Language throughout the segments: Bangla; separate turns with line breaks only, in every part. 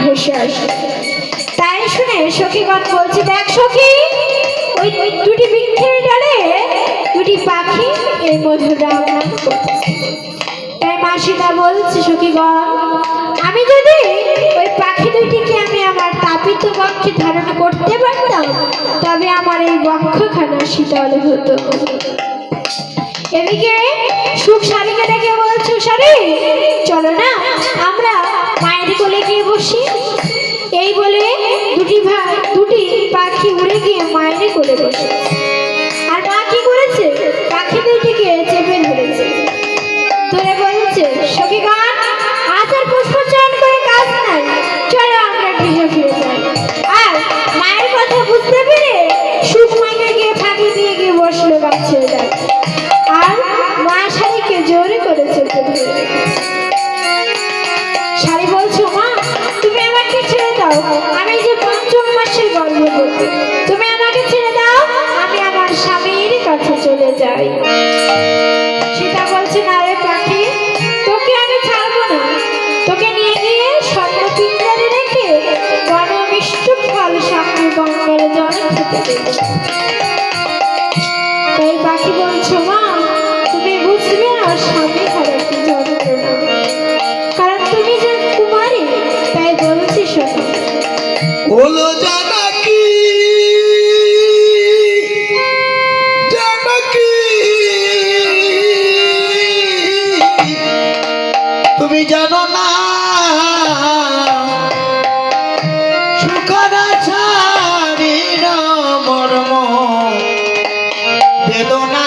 ভেসে আসে। তাই শুনে সখীগণ বলছে, দেখ সখী, ওই দুটি বৃক্ষের ডালে দুটি পাখি এই মধুর রাম নাম করছে। তাই মাসিদা বলছে, সখীগণ, আমি যদি ওই পাখি দুটিকে আমি আমার তাপিত বক্ষে ধারণ করতে পারতাম, তবে আমার এই বক্ষখানা শীতল হতো। এদিকে সুখ শাড়িকে ডেকে বলছো, শাড়ি চলো না আমরা মায়ের কোলে গিয়ে বসি। এই বলে দুটি পাখি উড়ে গিয়ে মায়ের কোলে বসে। আর মা কি করেছে, পাখি দুটিকে চেপে ধরেছে। ধরে বলছে, সখীগণ, আজ আর পুষ্পচয়ন করে কাজ নাই, চলো আমরা গৃহে ফিরে যাই। আর মায়ের কথা বুঝতে পেরে সুখ মাকে গিয়ে ফাঁকি দিয়ে গিয়ে বসলো গাছের ডালে। আর মা শাড়িকে জোরে করে চেপে ধরে। শাড়ি বলছো, মা তুমি আমাকে ছেড়ে দাও, আমি যে পঞ্চম মাসের গর্ভবতী, তুমি আমাকে ছেড়ে দাও, আমি আমার স্বামীর কাছে চলে যাই। সীতা বলছে, না রে পাখি, তোকে আমি ছাড়বো না, তোকে নিয়ে গিয়ে স্বর্ণ পিঞ্জরে রেখে বনে মিষ্ট ফল সামনে গঙ্গার জলে খেতে দেবো। তাই পাখি বলছো, মা তুমি বুঝবে না স্বামী হারা কি যন্ত্রণা, কারণ তুমি যে কুমারী, তাই বলছি শোনো।
বলো জানকী, জানকী, তুমি জানো না সুখরা ছাড়ির মর্ম বেদনা।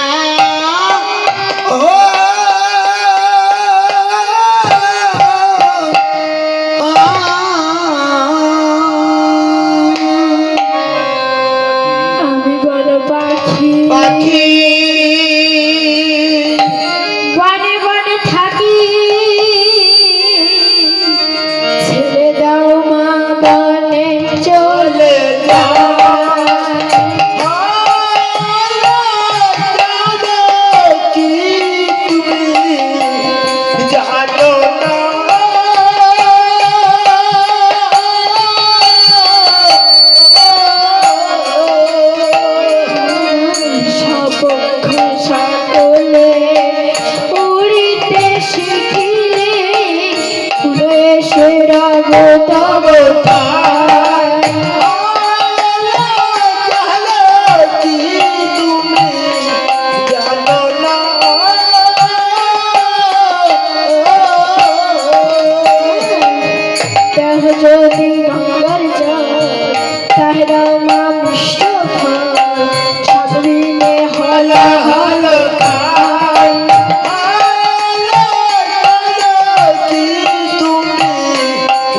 আমি বড় পাখি,
পাখি
বনে বনে থাকি, ছেড়ে দাও মা বনে চলে যাও। যদি গঙ্গার জল তাহলে মা মিষ্ট ফল সাবরিনে হলা হল খায়।
তুমি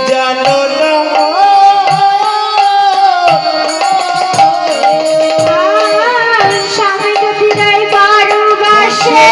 জানো না
স্বামী যদি নাই বারো বাসে,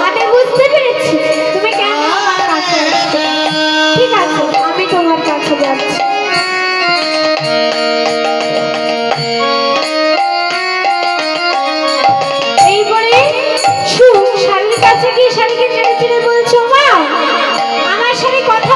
আমি বুঝতে পেরেছি তুমি কেন আমার কাছে আসছো। ঠিক আছে, আমি তোমার কাছে যাচ্ছি। এই বলে সুখ শাড়ির কাছে গিয়ে শাড়িকে চেড়ে চেড়ে বলছো, মা আমার শাড়ি কত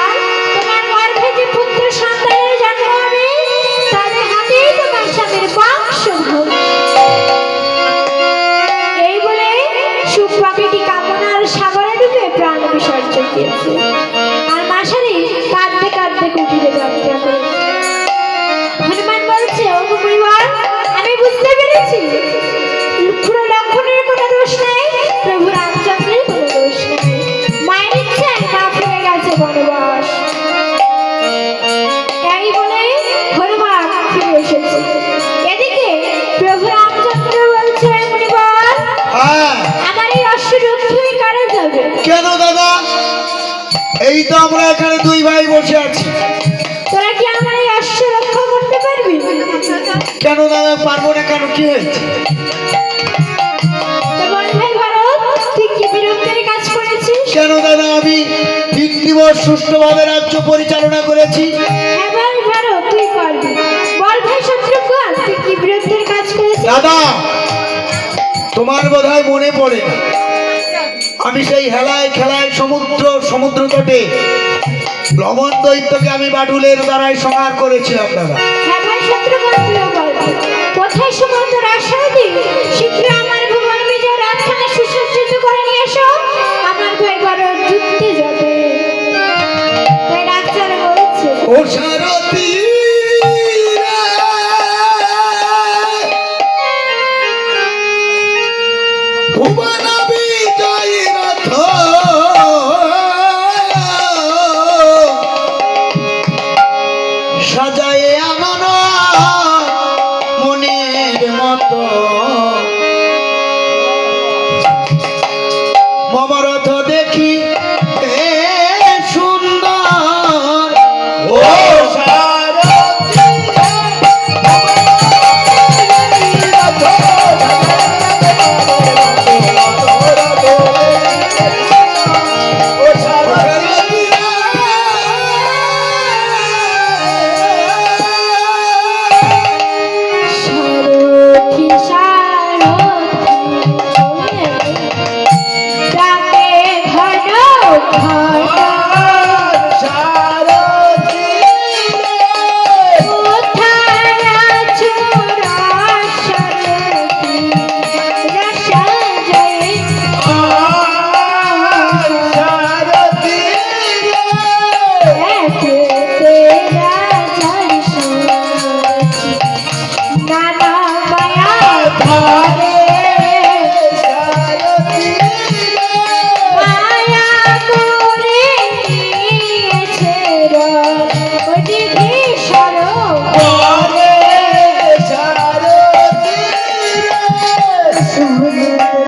আর তোমার গর্ভে যে পুত্র সন্তানের জন্ম হবে তাদের হাতেই তোমার স্বামীর বংশ হবে। এই বলে সুখ পাখিটি কামনার সাগরে ডুবে প্রাণ বিসর্জন দিয়েছে। আর মাসারি কাঁদতে কাঁদতে কুটিরে যাত্রা করেছে। হনুমান বলছে, ও মুনিবর, আমি বুঝতে পেরেছি পুরো লক্ষণের কোনো দোষ নেই, প্রভু রামচন্দ্রের কোনো দোষ নেই। মায়ের ইচ্ছায় মা ফিরে গেছে বনবাস। এই বলে হনুমান ফিরে এসেছে। এদিকে প্রভু রামচন্দ্র বলছে, মুনিবর,
হ্যাঁ,
আমার এই অশ্বরূপই কারা যাবে?
কেন দাদা? এই তো আমরা এখানে দুই ভাই বসে আছি।
তোরা কি আমার এই অশ্ব রক্ষা করতে পারবি?
কেন দাদা পারবো না? কেন, কি হয়েছে?
তো বল ভাই ভারত, তুই কি বিরুদ্ধের কাজ করেছিস?
কেন দাদা? আমি 3 দিবস সুষ্ঠুভাবে রাজ্য পরিচালনা করেছি।
হ্যাঁ ভাই ভারত, তুই পারবি। বল ভাই শত্রুঘ্ন, তুই কি বিরুদ্ধের কাজ করেছিস?
দাদা, তোমার বোধহয় মনে পড়ে না, আমি সেই হেলায় খেলায় সমুদ্র তটে লবণ দৈত্যকে আমি বাটুলের দ্বারাই সংহার করেছিলাম দাদা।
হ্যাঁ ভাই শত্রুঘ্ন, তুইও পারবি। কোথায় সমুদ্র আশ্রয় দিই, শীঘ্রই